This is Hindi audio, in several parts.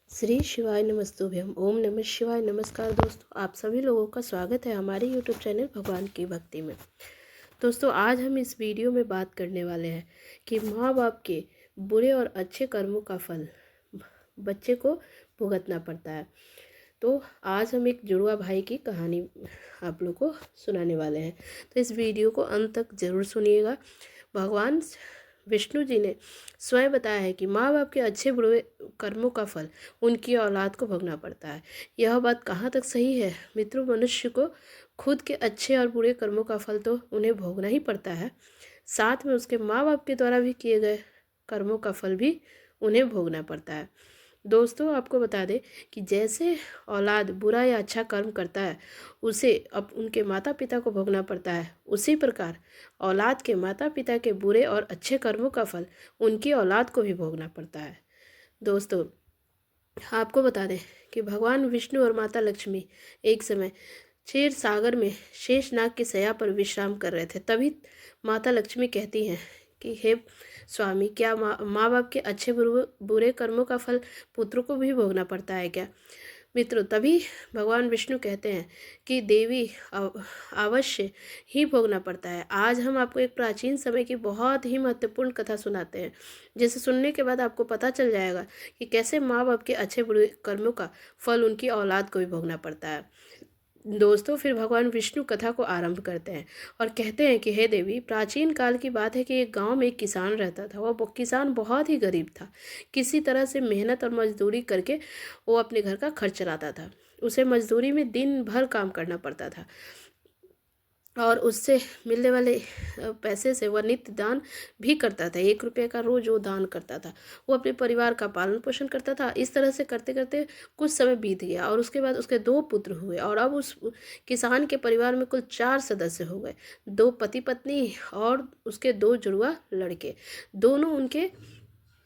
श्री शिवाय नमस्तुभ्यम। ओम नमः शिवाय। नमस्कार दोस्तों, आप सभी लोगों का स्वागत है हमारे यूट्यूब चैनल भगवान की भक्ति में। दोस्तों, आज हम इस वीडियो में बात करने वाले हैं कि माँ बाप के बुरे और अच्छे कर्मों का फल बच्चे को भुगतना पड़ता है। तो आज हम एक जुड़वा भाई की कहानी आप लोग को सुनाने वाले हैं, तो इस वीडियो को अंत तक जरूर सुनिएगा। भगवान विष्णु जी ने स्वयं बताया है कि माँ बाप के अच्छे बुरे कर्मों का फल उनकी औलाद को भोगना पड़ता है। यह बात कहाँ तक सही है मित्रों? मनुष्य को खुद के अच्छे और बुरे कर्मों का फल तो उन्हें भोगना ही पड़ता है, साथ में उसके माँ बाप के द्वारा भी किए गए कर्मों का फल भी उन्हें भोगना पड़ता है। दोस्तों, आपको बता दें कि जैसे औलाद बुरा या अच्छा कर्म करता है उसे अब उनके माता पिता को भोगना पड़ता है, उसी प्रकार औलाद के माता पिता के बुरे और अच्छे कर्मों का फल उनकी औलाद को भी भोगना पड़ता है। दोस्तों, आपको बता दें कि भगवान विष्णु और माता लक्ष्मी एक समय क्षीर सागर में शेषनाग की शैया पर विश्राम कर रहे थे। तभी माता लक्ष्मी कहती हैं कि हे स्वामी, क्या माँ बाप के अच्छे बुरे कर्मों का फल पुत्र को भी भोगना पड़ता है क्या? मित्रों, तभी भगवान विष्णु कहते हैं कि देवी अवश्य ही भोगना पड़ता है। आज हम आपको एक प्राचीन समय की बहुत ही महत्वपूर्ण कथा सुनाते हैं, जिसे सुनने के बाद आपको पता चल जाएगा कि कैसे माँ बाप के अच्छे बुरे कर्मों का फल उनकी औलाद को भी भोगना पड़ता है। दोस्तों, फिर भगवान विष्णु कथा को आरंभ करते हैं और कहते हैं कि हे देवी, प्राचीन काल की बात है कि एक गांव में एक किसान रहता था। वह किसान बहुत ही गरीब था। किसी तरह से मेहनत और मजदूरी करके वो अपने घर का खर्च चलाता था। उसे मजदूरी में दिन भर काम करना पड़ता था और उससे मिलने वाले पैसे से वह नित्य दान भी करता था। 1 रुपये का रोज वो दान करता था। वो अपने परिवार का पालन पोषण करता था। इस तरह से करते करते कुछ समय बीत गया और उसके बाद उसके 2 पुत्र हुए और अब उस किसान के परिवार में कुल 4 सदस्य हो गए। 2 पति पत्नी और उसके 2 जुड़वा लड़के। दोनों उनके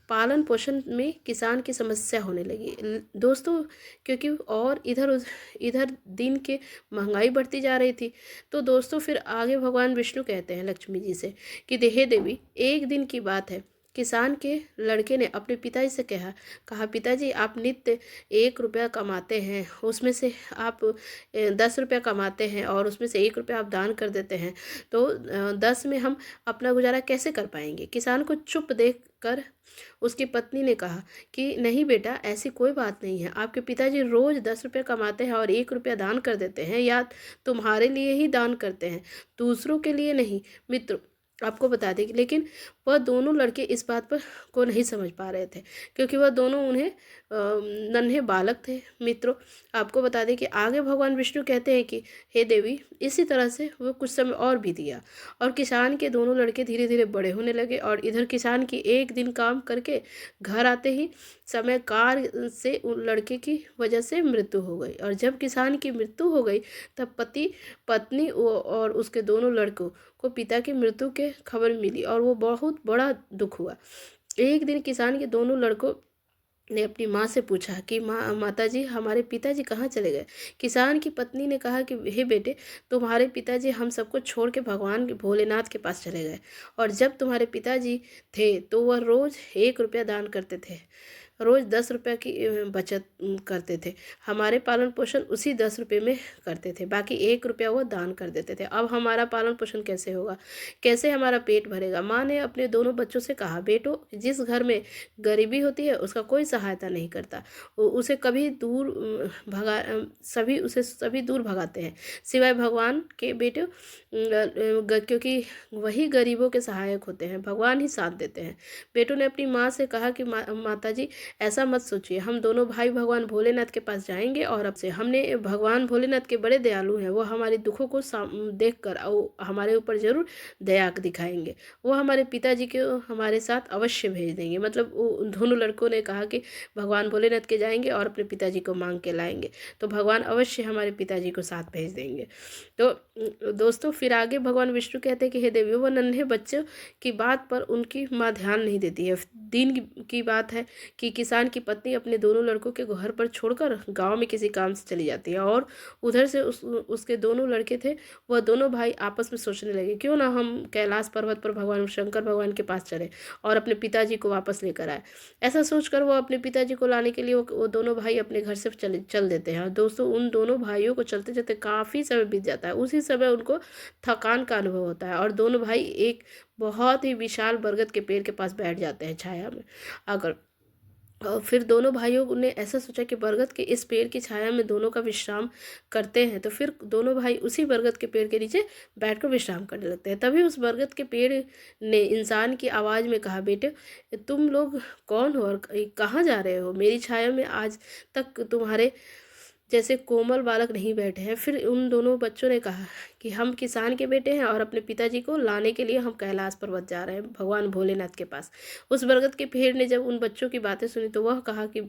पालन पोषण में किसान की समस्या होने लगी दोस्तों, क्योंकि और इधर दिन के महंगाई बढ़ती जा रही थी। तो दोस्तों, फिर आगे भगवान विष्णु कहते हैं लक्ष्मी जी से कि हे देवी, एक दिन की बात है, किसान के लड़के ने अपने पिताजी से कहा पिताजी, आप नित्य 1 रुपया कमाते हैं, उसमें से आप 10 रुपया कमाते हैं और उसमें से 1 रुपया आप दान कर देते हैं, तो 10 में हम अपना गुजारा कैसे कर पाएंगे? किसान को चुप देख कर उसकी पत्नी ने कहा कि नहीं बेटा, ऐसी कोई बात नहीं है। आपके पिताजी रोज 10 रुपये कमाते हैं और 1 रुपया दान कर देते हैं, या तुम्हारे लिए ही दान करते हैं, दूसरों के लिए नहीं। मित्रों, आपको बता दें, लेकिन वह दोनों लड़के इस बात पर को नहीं समझ पा रहे थे, क्योंकि वह दोनों उन्हें नन्हे बालक थे। मित्रों, आपको बता दें कि आगे भगवान विष्णु कहते हैं कि हे देवी, इसी तरह से वो कुछ समय और बीत गया और किसान के दोनों लड़के धीरे धीरे बड़े होने लगे। और इधर किसान की एक दिन काम करके घर आते ही समय कार से उन लड़के की वजह से मृत्यु हो गई। और जब किसान की मृत्यु हो गई तब पति पत्नी और उसके दोनों लड़कों को पिता की मृत्यु के खबर मिली और वो बहुत बड़ा दुख हुआ। एक दिन किसान के दोनों लड़कों ने अपनी माँ से पूछा कि माताजी, हमारे पिताजी कहाँ चले गए? किसान की पत्नी ने कहा कि हे बेटे, तुम्हारे पिताजी हम सबको छोड़ के भगवान भोलेनाथ के पास चले गए, और जब तुम्हारे पिताजी थे तो वह रोज 1 रुपया दान करते थे, रोज 10 रुपया की बचत करते थे। हमारे पालन पोषण उसी 10 रुपये में करते थे, बाकी 1 रुपया वो दान कर देते थे। अब हमारा पालन पोषण कैसे होगा? कैसे हमारा पेट भरेगा? माँ ने अपने दोनों बच्चों से कहा, बेटो, जिस घर में गरीबी होती है उसका कोई सहायता नहीं करता, उसे कभी दूर सभी दूर भगाते हैं, सिवाय भगवान के। बेटे, क्योंकि वही गरीबों के सहायक होते हैं, भगवान ही साथ देते हैं। बेटों ने अपनी माँ से कहा कि माताजी, ऐसा मत सोचिए, हम दोनों भाई भगवान भोलेनाथ के पास जाएंगे और अब से हमने भगवान भोलेनाथ के बड़े दयालु हैं, वो हमारे दुखों को देख कर हमारे ऊपर जरूर दया दिखाएंगे। वो हमारे पिताजी को हमारे साथ अवश्य भेज देंगे। मतलब दोनों लड़कों ने कहा कि भगवान भोलेनाथ के जाएंगे और अपने पिताजी को मांग के लाएंगे, तो भगवान अवश्य हमारे पिताजी को साथ भेज देंगे। तो दोस्तों, फिर आगे भगवान विष्णु कहते हैं कि हे देवी, वो नन्हे बच्चों की बात पर उनकी माँ ध्यान नहीं देती है। दिन की बात है कि किसान की पत्नी अपने दोनों लड़कों के घर पर छोड़कर गांव में किसी काम से चली जाती है। और उधर से उसके दोनों लड़के थे, वह दोनों भाई आपस में सोचने लगे क्यों ना हम कैलाश पर्वत पर भगवान शंकर भगवान के पास चले और अपने पिताजी को वापस लेकर आए। ऐसा सोचकर वो अपने पिताजी को लाने के लिए वो दोनों भाई अपने घर से चल देते हैं। और दोस्तों, उन दोनों भाइयों को चलते चलते काफ़ी समय बीत जाता है। उसी समय उनको थकान का अनुभव होता है और दोनों भाई एक बहुत ही विशाल बरगद के पेड़ के पास बैठ जाते हैं छाया में आकर। और फिर दोनों भाइयों ने ऐसा सोचा कि बरगद के इस पेड़ की छाया में दोनों का विश्राम करते हैं। तो फिर दोनों भाई उसी बरगद के पेड़ के नीचे बैठकर विश्राम करने लगते हैं। तभी उस बरगद के पेड़ ने इंसान की आवाज़ में कहा, बेटे तुम लोग कौन हो और कहाँ जा रहे हो? मेरी छाया में आज तक तुम्हारे जैसे कोमल बालक नहीं बैठे हैं। फिर उन दोनों बच्चों ने कहा कि हम किसान के बेटे हैं और अपने पिताजी को लाने के लिए हम कैलाश पर्वत जा रहे हैं भगवान भोलेनाथ के पास। उस बरगद के पेड़ ने जब उन बच्चों की बातें सुनी तो वह कहा कि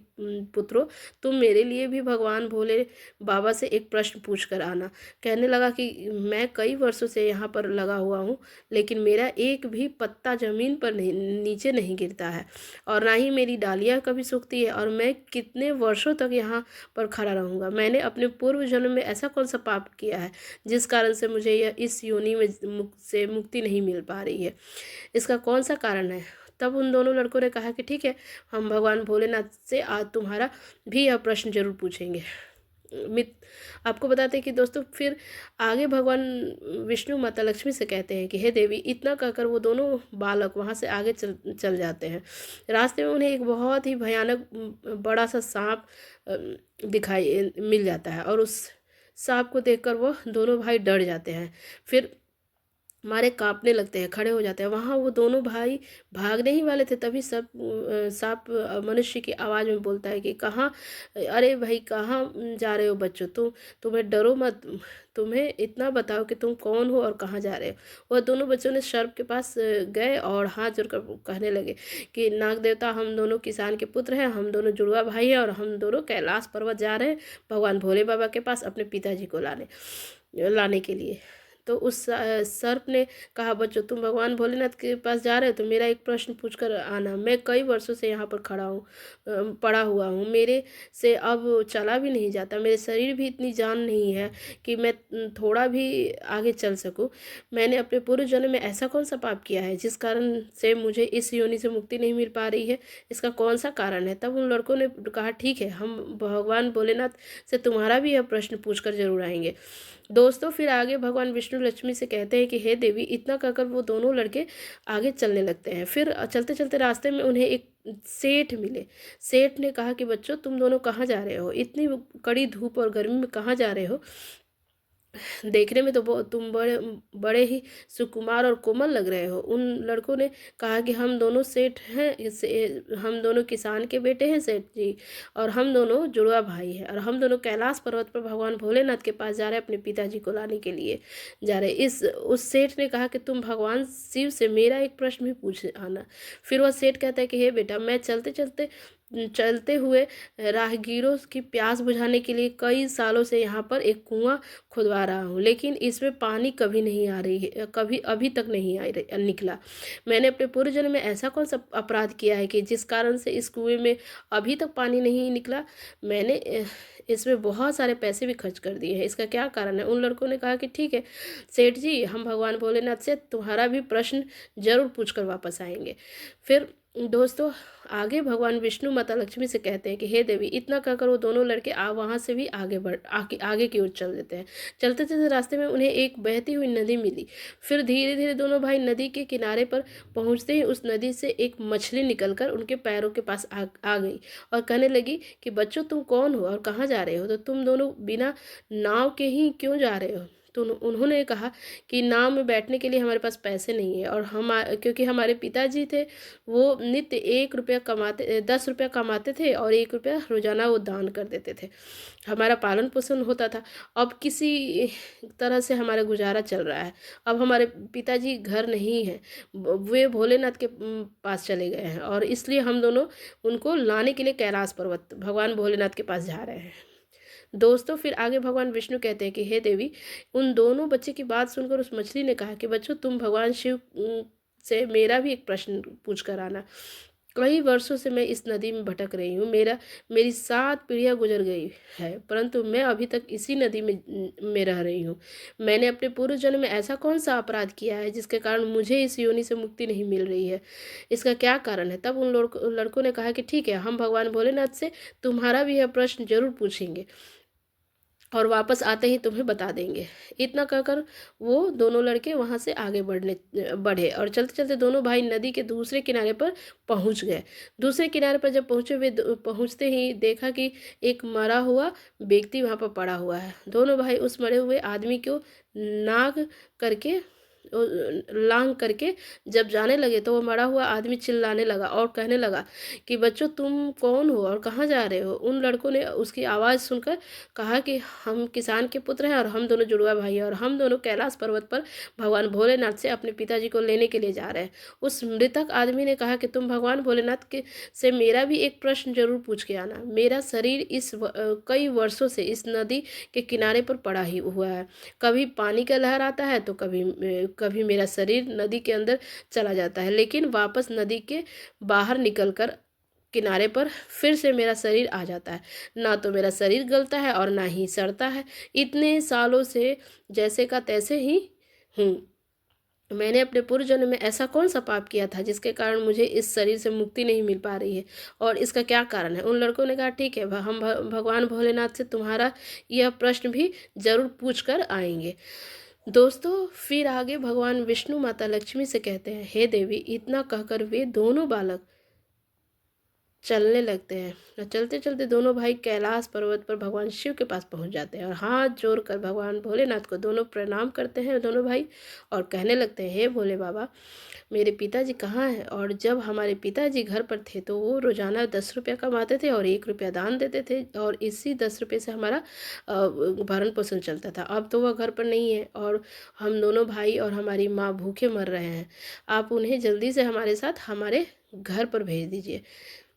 पुत्रों, तुम मेरे लिए भी भगवान भोले बाबा से एक प्रश्न पूछ कर आना। कहने लगा कि मैं कई वर्षों से यहाँ पर लगा हुआ हूँ, लेकिन मेरा एक भी पत्ता जमीन पर नीचे नहीं गिरता है और ना ही मेरी डालियाँ कभी सूखती है, और मैं कितने वर्षों तक यहाँ पर खड़ा रहूँगा। मैंने अपने पूर्व जन्म में ऐसा कौन सा पाप किया है जिस कारण से मुझे यह इस योनि में से मुक्ति नहीं मिल पा रही है? इसका कौन सा कारण है? तब उन दोनों लड़कों ने कहा कि ठीक है, हम भगवान भोलेनाथ से आज तुम्हारा भी यह प्रश्न जरूर पूछेंगे। आपको बताते हैं कि दोस्तों फिर आगे भगवान विष्णु माता लक्ष्मी से कहते हैं कि हे देवी, इतना कहकर वो दोनों बालक वहाँ से आगे चल जाते हैं। रास्ते में उन्हें एक बहुत ही भयानक बड़ा सा सांप दिखाई मिल जाता है और उस सांप को देखकर वह दोनों भाई डर जाते हैं। फिर मारे कांपने लगते हैं, खड़े हो जाते हैं। वहाँ वो दोनों भाई भागने ही वाले थे, तभी सब सांप मनुष्य की आवाज़ में बोलता है कि कहाँ, अरे भाई कहाँ जा रहे हो बच्चों? तुम्हें डरो मत, तुम्हें इतना बताओ कि तुम कौन हो और कहाँ जा रहे हो। वह दोनों बच्चों ने सर्प के पास गए और हाथ जोड़कर कहने लगे कि नाग देवता, हम दोनों किसान के पुत्र हैं, हम दोनों जुड़वा भाई हैं और हम दोनों कैलाश पर्वत जा रहे हैं भगवान भोले बाबा के पास अपने पिताजी को लाने के लिए। तो उस सर्प ने कहा, बच्चों तुम भगवान भोलेनाथ के पास जा रहे हो तो मेरा एक प्रश्न पूछकर आना। मैं कई वर्षों से यहाँ पर पड़ा हुआ हूँ, मेरे से अब चला भी नहीं जाता, मेरे शरीर भी इतनी जान नहीं है कि मैं थोड़ा भी आगे चल सकूँ। मैंने अपने पूर्व जन्म में ऐसा कौन सा पाप किया है जिस कारण से मुझे इस योनि से मुक्ति नहीं मिल पा रही है? इसका कौन सा कारण है? तब उन लड़कों ने कहा, ठीक है, हम भगवान भोलेनाथ से तुम्हारा भी यह प्रश्न पूछ कर जरूर आएंगे। दोस्तों फिर आगे भगवान विष्णु लक्ष्मी से कहते हैं कि हे देवी, इतना कहकर वो दोनों लड़के आगे चलने लगते हैं। फिर चलते चलते रास्ते में उन्हें एक सेठ मिले। सेठ ने कहा कि बच्चों, तुम दोनों कहाँ जा रहे हो? इतनी कड़ी धूप और गर्मी में कहाँ जा रहे हो? देखने में तो तुम बड़े बड़े ही सुकुमार और कोमल लग रहे हो। उन लड़कों ने कहा कि हम दोनों सेठ हैं, हम दोनों किसान के बेटे हैं सेठ जी, और हम दोनों जुड़वा भाई हैं, और हम दोनों कैलाश पर्वत पर भगवान भोलेनाथ के पास जा रहे हैं अपने पिताजी को लाने के लिए जा रहे। उस सेठ ने कहा कि तुम भगवान शिव से मेरा एक प्रश्न भी पूछ आना। फिर वह सेठ कहता है कि हे बेटा, मैं चलते हुए राहगीरों की प्यास बुझाने के लिए कई सालों से यहाँ पर एक कुआं खुदवा रहा हूँ, लेकिन इसमें पानी कभी नहीं आ रही है, कभी अभी तक नहीं निकला। मैंने अपने पूर्व जन्म में ऐसा कौन सा अपराध किया है कि जिस कारण से इस कुएं में अभी तक पानी नहीं निकला? मैंने इसमें बहुत सारे पैसे भी खर्च कर दिए हैं, इसका क्या कारण है? उन लड़कों ने कहा कि ठीक है सेठ जी, हम भगवान भोलेनाथ से तुम्हारा भी प्रश्न जरूर पूछ कर वापस आएंगे। फिर दोस्तों आगे भगवान विष्णु माता लक्ष्मी से कहते हैं कि हे देवी, इतना कहकर वो दोनों लड़के वहाँ से भी आगे की ओर चल देते हैं। चलते चलते रास्ते में उन्हें एक बहती हुई नदी मिली। फिर धीरे धीरे दोनों भाई नदी के किनारे पर पहुँचते ही उस नदी से एक मछली निकलकर उनके पैरों के पास आ गई और कहने लगी कि बच्चों, तुम कौन हो और कहाँ जा रहे हो? तो तुम दोनों बिना नाव के ही क्यों जा रहे हो? तो उन्होंने कहा कि नाव में बैठने के लिए हमारे पास पैसे नहीं है, और क्योंकि हमारे पिताजी थे वो नित्य 10 रुपया कमाते थे और 1 रुपया रोजाना वो दान कर देते थे। हमारा पालन पोषण होता था। अब किसी तरह से हमारा गुजारा चल रहा है। अब हमारे पिताजी घर नहीं है, वे भोलेनाथ के पास चले गए हैं, और इसलिए हम दोनों उनको लाने के लिए कैलाश पर्वत भगवान भोलेनाथ के पास जा रहे हैं। दोस्तों फिर आगे भगवान विष्णु कहते हैं कि हे देवी, उन दोनों बच्चे की बात सुनकर उस मछली ने कहा कि बच्चों, तुम भगवान शिव से मेरा भी एक प्रश्न पूछ कर आना। कई वर्षों से मैं इस नदी में भटक रही हूँ। मेरी 7 पीढ़ियाँ गुजर गई है, परंतु मैं अभी तक इसी नदी में रह रही हूँ। मैंने अपने पूर्व जन्म में ऐसा कौन-सा अपराध किया है जिसके कारण मुझे इस योनि से मुक्ति नहीं मिल रही है? इसका क्या कारण है? तब उन लड़कों ने कहा कि ठीक है, हम भगवान भोलेनाथ से तुम्हारा भी यह प्रश्न ज़रूर पूछेंगे और वापस आते ही तुम्हें बता देंगे। इतना कहकर वो दोनों लड़के वहाँ से आगे बढ़े और चलते-चलते दोनों भाई नदी के दूसरे किनारे पर पहुँच गए। दूसरे किनारे पर जब पहुँचे पहुँचते ही देखा कि एक मरा हुआ व्यक्ति वहाँ पर पड़ा हुआ है। दोनों भाई उस मरे हुए आदमी को नाग करके लांग करके जब जाने लगे तो वो मरा हुआ आदमी चिल्लाने लगा और कहने लगा कि बच्चों, तुम कौन हो और कहाँ जा रहे हो? उन लड़कों ने उसकी आवाज़ सुनकर कहा कि हम किसान के पुत्र हैं और हम दोनों जुड़वा भाई हैं और हम दोनों कैलाश पर्वत पर भगवान भोलेनाथ से अपने पिताजी को लेने के लिए जा रहे हैं। उस मृतक आदमी ने कहा कि तुम भगवान भोलेनाथ के से मेरा भी एक प्रश्न जरूर पूछ के आना। मेरा शरीर कई वर्षों से इस नदी के किनारे पर पड़ा ही हुआ है। कभी पानी का लहर आता है तो कभी मेरा शरीर नदी के अंदर चला जाता है, लेकिन वापस नदी के बाहर निकलकर किनारे पर फिर से मेरा शरीर आ जाता है। ना तो मेरा शरीर गलता है और ना ही सड़ता है। इतने सालों से जैसे का तैसे ही हूँ। मैंने अपने पूर्व जन्म में ऐसा कौन सा पाप किया था जिसके कारण मुझे इस शरीर से मुक्ति नहीं मिल पा रही है, और इसका क्या कारण है? उन लड़कों ने कहा ठीक है, हम भगवान भोलेनाथ से तुम्हारा यह प्रश्न भी जरूर पूछ कर आएंगे। दोस्तों, फिर आगे भगवान विष्णु माता लक्ष्मी से कहते हैं, हे देवी। इतना कहकर वे दोनों बालक चलने लगते हैं और चलते चलते दोनों भाई कैलाश पर्वत पर भगवान शिव के पास पहुंच जाते हैं और हाथ जोड़कर भगवान भोलेनाथ को दोनों प्रणाम करते हैं दोनों भाई, और कहने लगते हैं, हे भोले बाबा, मेरे पिताजी कहाँ हैं? और जब हमारे पिताजी घर पर थे तो वो रोजाना 10 रुपया कमाते थे और 1 रुपया दान देते थे और इसी 10 रुपये से हमारा भरण पोषण चलता था। अब तो वह घर पर नहीं है और हम दोनों भाई और हमारी माँ भूखे मर रहे हैं। आप उन्हें जल्दी से हमारे साथ हमारे घर पर भेज दीजिए।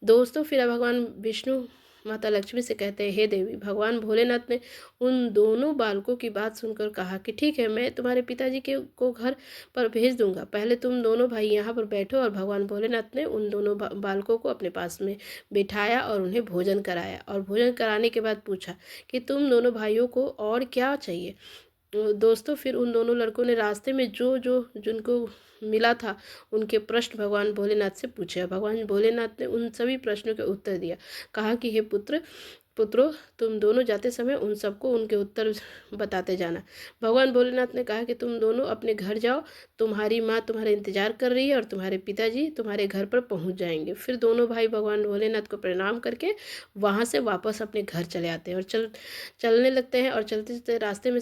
दोस्तों, फिर भगवान विष्णु माता लक्ष्मी से कहते हैं, हे देवी। भगवान भोलेनाथ ने उन दोनों बालकों की बात सुनकर कहा कि ठीक है, मैं तुम्हारे पिताजी के को घर पर भेज दूंगा, पहले तुम दोनों भाई यहाँ पर बैठो। और भगवान भोलेनाथ ने उन दोनों बालकों को अपने पास में बिठाया और उन्हें भोजन कराया और भोजन कराने के बाद पूछा कि तुम दोनों भाइयों को और क्या चाहिए। तो दोस्तों, फिर उन दोनों लड़कों ने रास्ते में जो जो जिनको मिला था उनके प्रश्न भगवान भोलेनाथ से पूछे। भगवान भोलेनाथ ने उन सभी प्रश्नों के उत्तर दिया। कहा कि हे पुत्रों, तुम दोनों जाते समय उन सबको उनके उत्तर बताते जाना। भगवान भोलेनाथ ने कहा कि तुम दोनों अपने घर जाओ, तुम्हारी माँ तुम्हारा इंतजार कर रही है और तुम्हारे पिताजी तुम्हारे घर पर पहुंच जाएंगे। फिर दोनों भाई भगवान भोलेनाथ को प्रणाम करके वहाँ से वापस अपने घर चले आते हैं और चलने लगते हैं और चलते चलते रास्ते में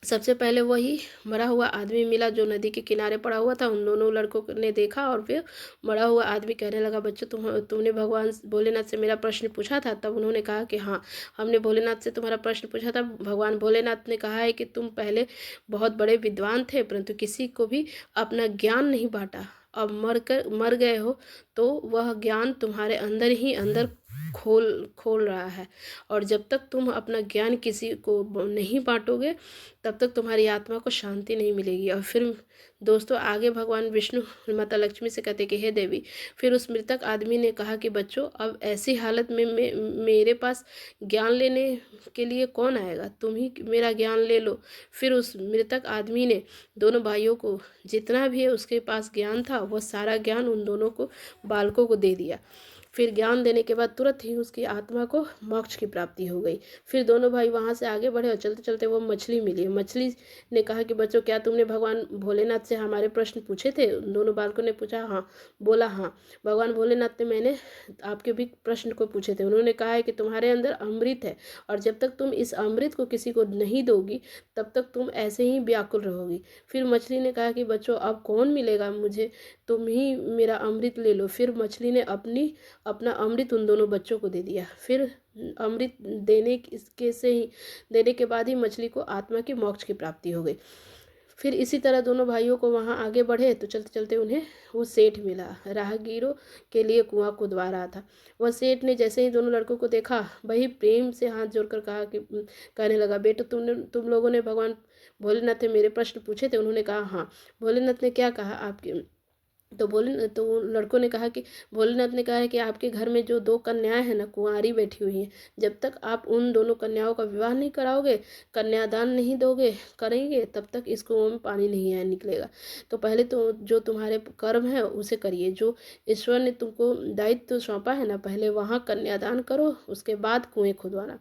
सबसे पहले वही मरा हुआ आदमी मिला जो नदी के किनारे पड़ा हुआ था। उन दोनों लड़कों ने देखा और फिर मरा हुआ आदमी कहने लगा, बच्चों, तुमने भगवान भोलेनाथ से मेरा प्रश्न पूछा था? तब उन्होंने कहा कि हाँ, हमने भोलेनाथ से तुम्हारा प्रश्न पूछा था। भगवान भोलेनाथ ने कहा है कि तुम पहले बहुत बड़े विद्वान थे, परंतु किसी को भी अपना ज्ञान नहीं बांटा। अब मर गए हो तो वह ज्ञान तुम्हारे अंदर ही अंदर खोल रहा है, और जब तक तुम अपना ज्ञान किसी को नहीं बांटोगे तब तक तुम्हारी आत्मा को शांति नहीं मिलेगी। और फिर दोस्तों, आगे भगवान विष्णु माता लक्ष्मी से कहते कि हे देवी। फिर उस मृतक आदमी ने कहा कि बच्चों, अब ऐसी हालत में मेरे पास ज्ञान लेने के लिए कौन आएगा? तुम ही मेरा ज्ञान ले लो। फिर उस मृतक आदमी ने दोनों भाइयों को जितना भी उसके पास ज्ञान था वह सारा ज्ञान उन दोनों को बालकों को दे दिया। फिर ज्ञान देने के बाद तुरंत ही उसकी आत्मा को मोक्ष की प्राप्ति हो गई। फिर दोनों भाई वहाँ से आगे बढ़े और चलते चलते वो मछली मिली। मछली ने कहा कि बच्चों, क्या तुमने भगवान भोलेनाथ से हमारे प्रश्न पूछे थे? उन दोनों बालकों ने पूछा, हाँ। बोला, हाँ भगवान भोलेनाथ ने मैंने आपके भी प्रश्न को पूछे थे। उन्होंने कहा है कि तुम्हारे अंदर अमृत है और जब तक तुम इस अमृत को किसी को नहीं दोगी तब तक तुम ऐसे ही व्याकुल रहोगी। फिर मछली ने कहा कि बच्चों, अब कौन मिलेगा मुझे, तुम ही मेरा अमृत ले लो। फिर मछली ने अपना अमृत उन दोनों बच्चों को दे दिया। फिर अमृत देने के बाद ही मछली को आत्मा की मोक्ष की प्राप्ति हो गई। फिर इसी तरह दोनों भाइयों को वहाँ आगे बढ़े तो चलते चलते उन्हें वो सेठ मिला, राहगीरों के लिए कुआं खुदवा रहा था। वह सेठ ने जैसे ही दोनों लड़कों को देखा वही प्रेम से हाथ जोड़कर कहने लगा, बेटो, तुम लोगों ने भगवान भोलेनाथ से मेरे प्रश्न पूछे थे? उन्होंने कहा, हाँ। भोलेनाथ ने क्या कहा आपके तो लड़कों ने कहा कि भोलेनाथ ने कहा है कि आपके घर में जो 2 कन्याएं हैं ना, कुंवारी बैठी हुई हैं, जब तक आप उन दोनों कन्याओं का विवाह नहीं कराओगे, कन्यादान नहीं दोगे करेंगे, तब तक इस कुओं में पानी नहीं आया निकलेगा। तो पहले तो जो तुम्हारे कर्म है उसे करिए, जो ईश्वर ने तुमको दायित्व सौंपा है ना, पहले वहाँ कन्यादान करो, उसके बाद कुएँ खुदवाना।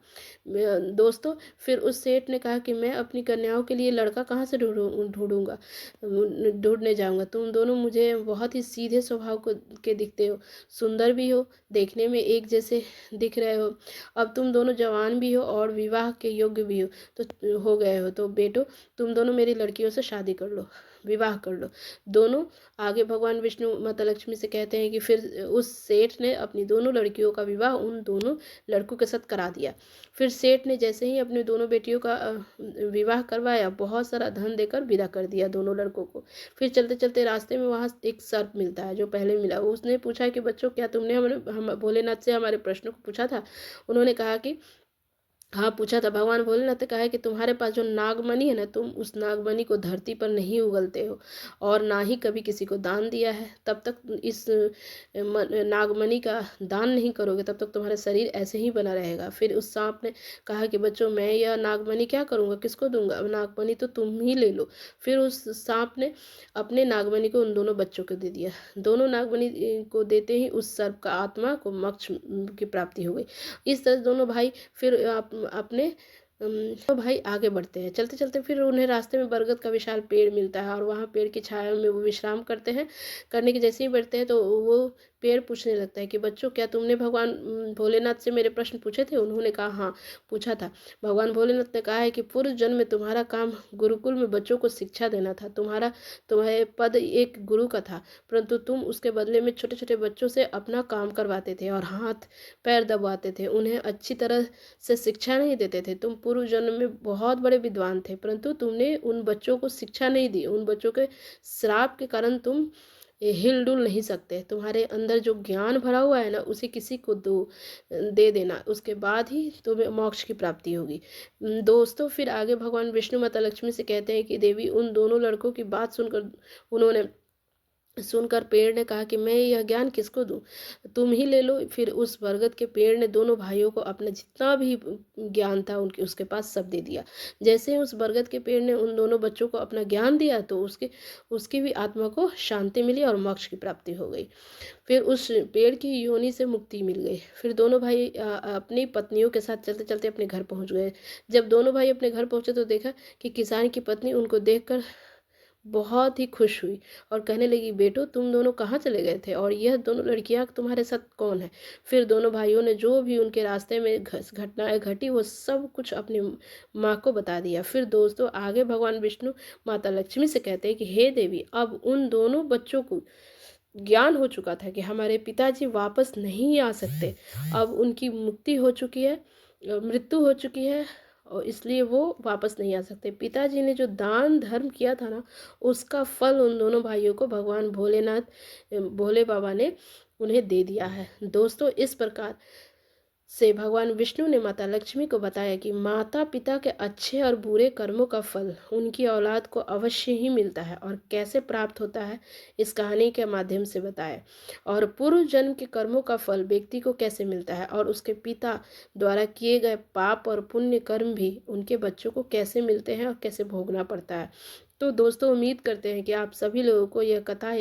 दोस्तों, फिर उस सेठ ने कहा कि मैं अपनी कन्याओं के लिए लड़का कहाँ से ढूंढूंगा, ढूंढने जाऊंगा। तुम दोनों मुझे बहुत ही सीधे स्वभाव के दिखते हो, सुंदर भी हो, देखने में एक जैसे दिख रहे हो, अब तुम दोनों जवान भी हो और विवाह के योग्य भी हो गए हो, तो बेटो तुम दोनों मेरी लड़कियों से शादी कर लो, विवाह कर लो। दोनों आगे भगवान विष्णु माता लक्ष्मी से कहते हैं कि फिर उस सेठ ने अपनी दोनों लड़कियों का विवाह उन दोनों लड़कों के साथ करा दिया। फिर सेठ ने जैसे ही अपनी दोनों बेटियों का विवाह करवाया, बहुत सारा धन देकर विदा कर दिया दोनों लड़कों को। फिर चलते चलते रास्ते में वहाँ एक सर्प मिलता है जो पहले मिला। उसने पूछा कि बच्चों, क्या तुमने हम भोलेनाथ से हमारे प्रश्न को पूछा था? उन्होंने कहा कि हाँ पूछा था। भगवान भोलेनाथ ने कहा है कि तुम्हारे पास जो नागमणि है ना, तुम उस नागमणि को धरती पर नहीं उगलते हो और ना ही कभी किसी को दान दिया है। तब तक इस नागमणि का दान नहीं करोगे तब तक तुम्हारा शरीर ऐसे ही बना रहेगा। फिर उस सांप ने कहा कि बच्चों, मैं यह नागमणि क्या करूँगा, किसको दूंगा, नागमणि तो तुम ही ले लो। फिर उस सांप ने अपने नागमणि को उन दोनों बच्चों को दे दिया। दोनों नागमणि को देते ही उस सर्प का आत्मा को मोक्ष की प्राप्ति हो गई। इस तरह दोनों भाई फिर अपने तो भाई आगे बढ़ते हैं। चलते चलते फिर उन्हें रास्ते में बरगद का विशाल पेड़ मिलता है और वहाँ पेड़ की छाया में वो विश्राम करते हैं। करने के जैसे ही बढ़ते हैं तो वो पेड़ पूछने लगता है कि बच्चों, क्या तुमने भगवान भोलेनाथ से मेरे प्रश्न पूछे थे? उन्होंने कहा हाँ पूछा था। भगवान भोलेनाथ ने कहा है कि पूर्व जन्म में तुम्हारा काम गुरुकुल में बच्चों को शिक्षा देना था। तुम्हारे पद एक गुरु का था, परंतु तुम उसके बदले में छोटे छोटे बच्चों से अपना काम करवाते थे और हाथ पैर दबाते थे, उन्हें अच्छी तरह से शिक्षा नहीं देते थे। तुम पूर्व जन्म में बहुत बड़े विद्वान थे, परंतु तुमने उन बच्चों को शिक्षा नहीं दी। उन बच्चों के श्राप के कारण तुम हिल डुल नहीं सकते। तुम्हारे अंदर जो ज्ञान भरा हुआ है ना, उसे किसी को दे देना, उसके बाद ही तुम्हें मोक्ष की प्राप्ति होगी। दोस्तों, फिर आगे भगवान विष्णु माता लक्ष्मी से कहते हैं कि देवी, उन दोनों लड़कों की बात सुनकर पेड़ ने कहा कि मैं यह ज्ञान किसको दूं, तुम ही ले लो। फिर उस बरगद के पेड़ ने दोनों भाइयों को अपना जितना भी ज्ञान था उनके उसके पास सब दे दिया। जैसे ही उस बरगद के पेड़ ने उन दोनों बच्चों को अपना ज्ञान दिया तो उसकी भी आत्मा को शांति मिली और मोक्ष की प्राप्ति हो गई। फिर उस पेड़ की योनि से मुक्ति मिल गई। फिर दोनों भाई अपनी पत्नियों के साथ चलते चलते अपने घर पहुंच गए। जब दोनों भाई अपने घर पहुंचे तो देखा कि किसान की पत्नी उनको देखकर बहुत ही खुश हुई और कहने लगी, बेटो तुम दोनों कहाँ चले गए थे और यह दोनों लड़कियां तुम्हारे साथ कौन है? फिर दोनों भाइयों ने जो भी उनके रास्ते में घटनाएं घटी वो सब कुछ अपनी माँ को बता दिया। फिर दोस्तों आगे भगवान विष्णु माता लक्ष्मी से कहते हैं कि हे देवी, अब उन दोनों बच्चों को ज्ञान हो चुका था कि हमारे पिताजी वापस नहीं आ सकते। अब उनकी मुक्ति हो चुकी है, मृत्यु हो चुकी है और इसलिए वो वापस नहीं आ सकते। पिताजी ने जो दान धर्म किया था ना, उसका फल उन दोनों भाइयों को भगवान भोले बाबा ने उन्हें दे दिया है। दोस्तों, इस प्रकार से भगवान विष्णु ने माता लक्ष्मी को बताया कि माता पिता के अच्छे और बुरे कर्मों का फल उनकी औलाद को अवश्य ही मिलता है और कैसे प्राप्त होता है इस कहानी के माध्यम से बताया, और पूर्व जन्म के कर्मों का फल व्यक्ति को कैसे मिलता है और उसके पिता द्वारा किए गए पाप और पुण्य कर्म भी उनके बच्चों को कैसे मिलते हैं और कैसे भोगना पड़ता है। तो दोस्तों, उम्मीद करते हैं कि आप सभी लोगों को यह कथा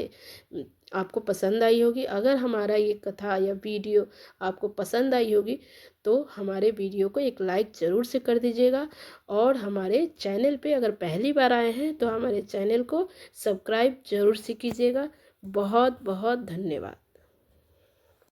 आपको पसंद आई होगी। अगर हमारा ये कथा या वीडियो आपको पसंद आई होगी तो हमारे वीडियो को एक लाइक ज़रूर से कर दीजिएगा और हमारे चैनल पे अगर पहली बार आए हैं तो हमारे चैनल को सब्सक्राइब ज़रूर से कीजिएगा। बहुत बहुत धन्यवाद।